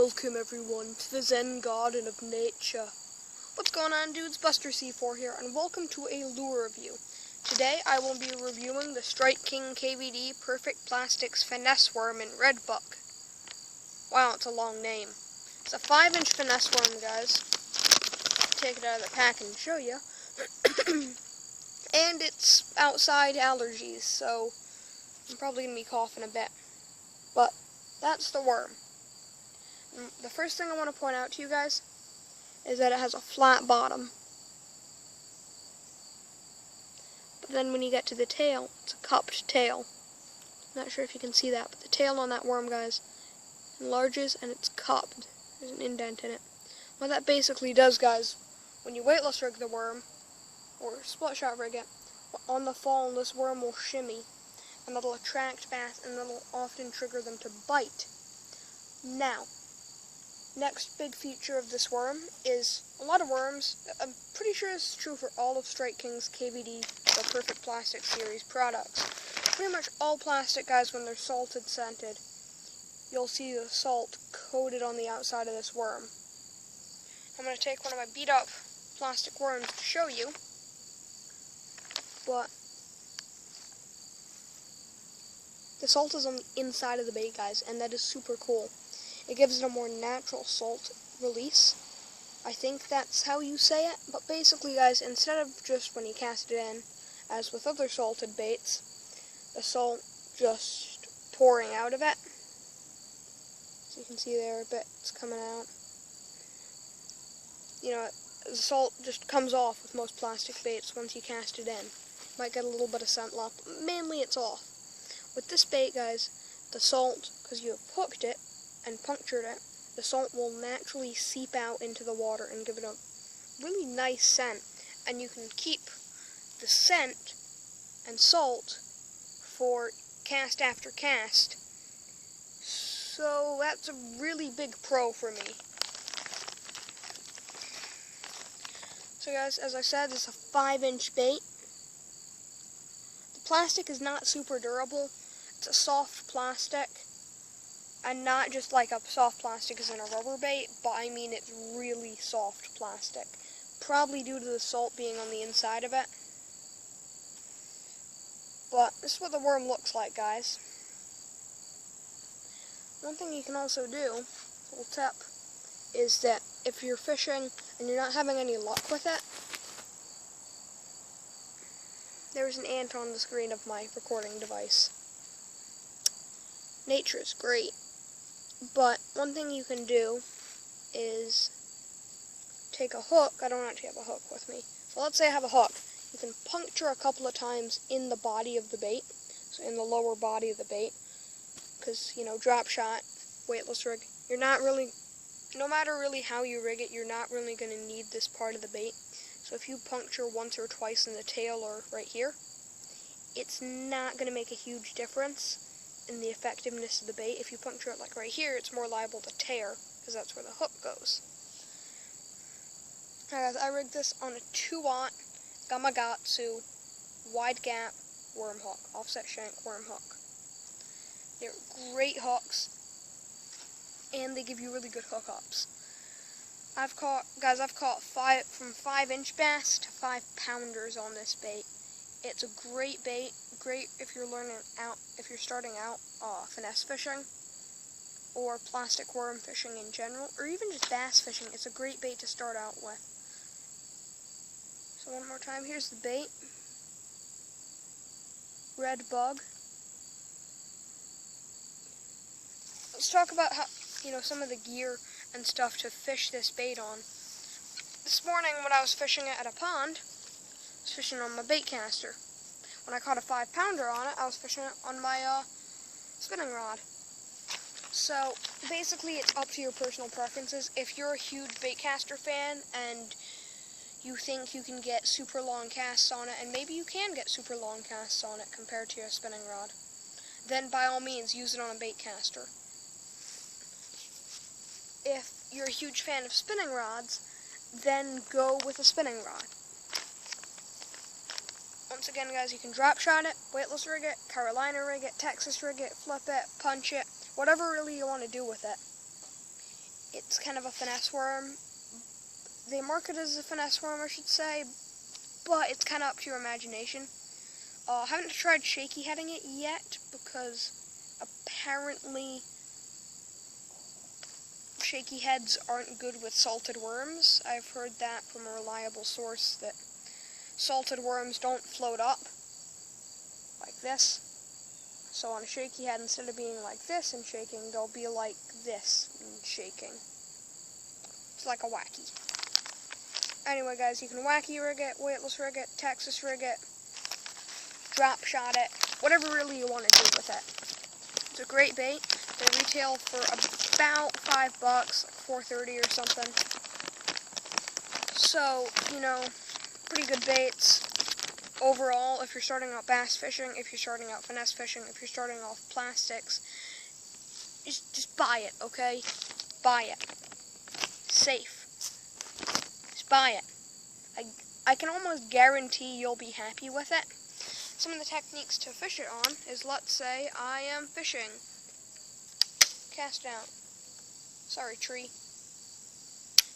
Welcome everyone to the Zen Garden of Nature. What's going on, dudes? Buster C4 here, and welcome to a lure review. Today I will be reviewing the Strike King KVD Perfect Plastics Finesse Worm in Red Buck. Wow, it's a long name. It's a 5-inch finesse worm, guys. Take it out of the pack and show you. And it's outside allergies, so I'm probably going to be coughing a bit. But that's the worm. The first thing I want to point out to you guys is that it has a flat bottom. But then when you get to the tail, it's a cupped tail. I'm not sure if you can see that, but the tail on that worm, guys, enlarges and it's cupped. There's an indent in it. What that basically does, guys, when you weightless rig the worm, or split shot rig it, on the fall this worm will shimmy, and that'll attract bass, and that'll often trigger them to bite. Now, next big feature of this worm is a lot of worms. I'm pretty sure this is true for all of Strike King's KVD, the Perfect Plastic series products. Pretty much all plastic, guys, when they're salted scented, you'll see the salt coated on the outside of this worm. I'm going to take one of my beat up plastic worms to show you, but the salt is on the inside of the bait, guys, and that is super cool. It gives it a more natural salt release. I think that's how you say it. But basically, guys, instead of just when you cast it in, as with other salted baits, the salt just pouring out of it. So you can see there a bit, it's coming out. You know, the salt just comes off with most plastic baits once you cast it in. Might get a little bit of scent left, but mainly it's off. With this bait, guys, the salt, because you have hooked it and punctured it, the salt will naturally seep out into the water and give it a really nice scent. And you can keep the scent and salt for cast after cast. So that's a really big pro for me. So guys, as I said, it's a 5-inch bait. The plastic is not super durable. It's a soft plastic. And not just like a soft plastic as in a rubber bait, but I mean it's really soft plastic. Probably due to the salt being on the inside of it. But this is what the worm looks like, guys. One thing you can also do, a little tip, is that if you're fishing and you're not having any luck with it, there's an ant on the screen of my recording device. Nature is great. But one thing you can do is take a hook. I don't actually have a hook with me. So let's say I have a hook. You can puncture a couple of times in the body of the bait, so in the lower body of the bait, because, you know, drop shot, weightless rig, you're not really, no matter really how you rig it, you're not really going to need this part of the bait. So if you puncture once or twice in the tail or right here, it's not going to make a huge difference in the effectiveness of the bait. If you puncture it like right here, it's more liable to tear, because that's where the hook goes. Alright guys, I rigged this on a 2-aught Gamakatsu wide gap worm hook, offset shank worm hook. They're great hooks, and they give you really good hookups. I've caught from 5-inch bass to 5-pounders on this bait. It's a great bait, great if you're starting out finesse fishing or plastic worm fishing in general, or even just bass fishing. It's a great bait to start out with. So one more time, here's the bait. Red bug. Let's talk about how, you know, some of the gear and stuff to fish this bait on. This morning when I was fishing it at a pond, I was fishing on my bait caster. When I caught a 5-pounder on it, I was fishing it on my spinning rod. So basically it's up to your personal preferences. If you're a huge bait caster fan and you think you can get super long casts on it, and maybe you can get super long casts on it compared to your spinning rod, then by all means use it on a bait caster. If you're a huge fan of spinning rods, then go with a spinning rod. Once again, guys, you can drop shot it, weightless rig it, Carolina rig it, Texas rig it, flip it, punch it, whatever really you want to do with it. It's kind of a finesse worm. They mark it as a finesse worm, I should say, but it's kind of up to your imagination. I haven't tried shaky heading it yet because apparently shaky heads aren't good with salted worms. I've heard that from a reliable source, that salted worms don't float up like this. So on a shaky head, instead of being like this and shaking, they'll be like this and shaking. It's like a wacky. Anyway, guys, you can wacky rig it, weightless rig it, Texas rig it, drop shot it, whatever really you want to do with it. It's a great bait. They retail for about $5, like $4.30 or something. So, you know, pretty good baits. Overall, if you're starting out bass fishing, if you're starting out finesse fishing, if you're starting off plastics, just buy it, okay? Buy it. Safe. Just buy it. I can almost guarantee you'll be happy with it. Some of the techniques to fish it on is, let's say I am fishing. Cast down. Sorry, tree.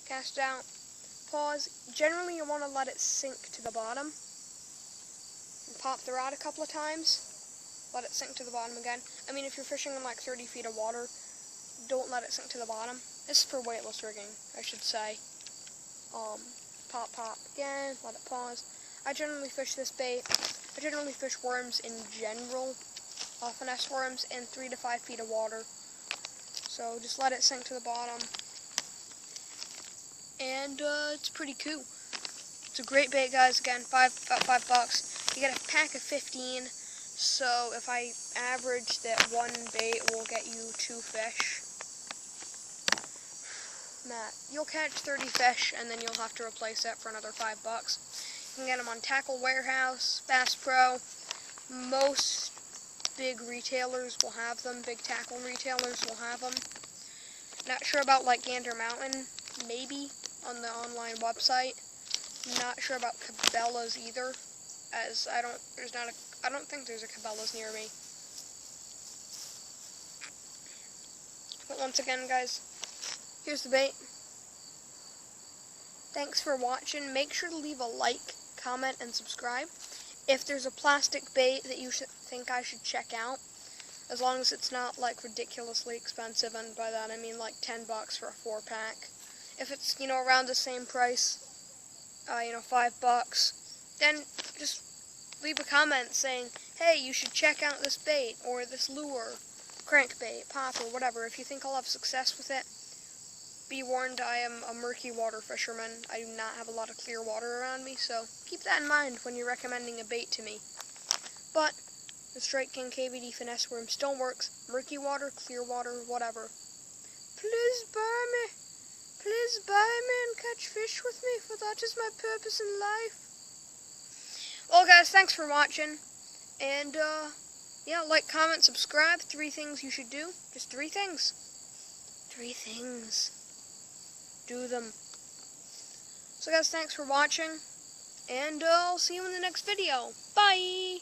Cast down. Pause. Generally, you want to let it sink to the bottom. Pop the rod a couple of times, let it sink to the bottom again. I mean, if you're fishing in like 30 feet of water, don't let it sink to the bottom. This is for weightless rigging, I should say. Pop again, let it pause. I generally fish this bait. I generally fish worms in general, finesse worms in 3 to 5 feet of water. So just let it sink to the bottom. And it's pretty cool. It's a great bait, guys. Again, about $5. You get a pack of 15, so if I average that one bait will get you 2 fish, Matt, you'll catch 30 fish, and then you'll have to replace that for another $5. You can get them on Tackle Warehouse, Bass Pro. Most big retailers will have them. Big tackle retailers will have them. Not sure about like Gander Mountain, maybe on the online website. Not sure about Cabela's either, as I don't think there's a Cabela's near me. But once again, guys, here's the bait. Thanks for watching. Make sure to leave a like, comment, and subscribe. If there's a plastic bait that you think I should check out, as long as it's not like ridiculously expensive, and by that I mean like $10 for a 4-pack. If it's, you know, around the same price, you know, $5, then just leave a comment saying, hey, you should check out this bait, or this lure, crankbait, popper, whatever. If you think I'll have success with it, be warned, I am a murky water fisherman. I do not have a lot of clear water around me, so keep that in mind when you're recommending a bait to me. But the Strike King KVD finesse worm still works. Murky water, clear water, whatever. Please buy me. Please buy me and catch fish with me, for that is my purpose in life. Well, guys, thanks for watching. And, yeah, like, comment, subscribe. 3 things you should do. Just 3 things. 3 things. Do them. So, guys, thanks for watching. And, I'll see you in the next video. Bye!